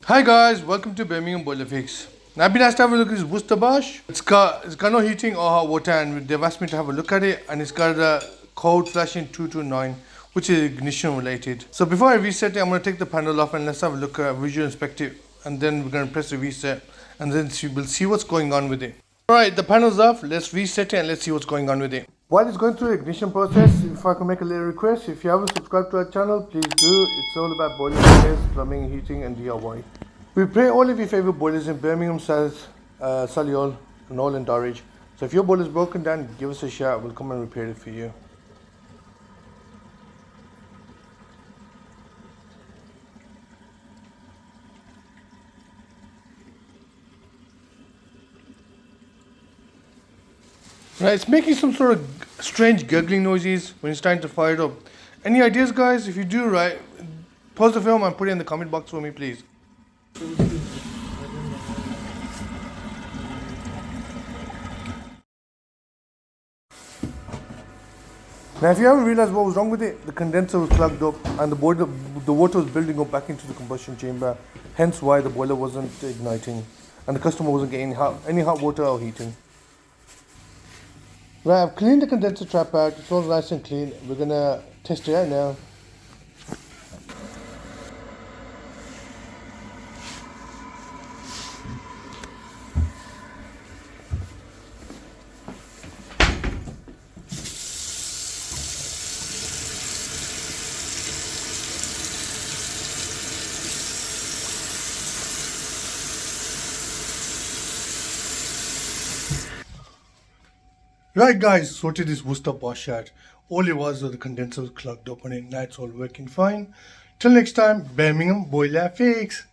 Hi guys, welcome to Birmingham Boiler Fix. Now I've been asked to have a look at this Worcester-Bosch. It's got no heating or hot water, and they've asked me to have a look at it, and it's got a code flashing 229, which is ignition related. So before I reset it, I'm going to take the panel off and let's have a look at visual inspect it, and then we're going to press the reset, and then we'll see what's going on with it. Alright, the panel's off, let's reset it and let's see what's going on with it. While it's going through the ignition process, if I can make a little request, if you haven't subscribed to our channel, please do. It's all about boiler repairs, plumbing, heating and DIY. We repair all of your favourite boilers in Birmingham, Solihull and all in Dorridge. So if your boiler's broken down, give us a shout, we'll come and repair it for you. Right, it's making some sort of strange gurgling noises when it's trying to fire it up. Any ideas, guys? If you do, right, pause the film and put it in the comment box for me, please. Now, if you haven't realized what was wrong with it, the condenser was clogged up and the water was building up back into the combustion chamber, hence why the boiler wasn't igniting and the customer wasn't getting any hot water or heating. Right, I've cleaned the condenser trap out, it's all nice and clean. We're gonna test it out now. Right guys, sorted this Worcester-Bosch out. All it was the condenser was clogged up on it, now it's all working fine. Till next time, Birmingham Boiler Fix.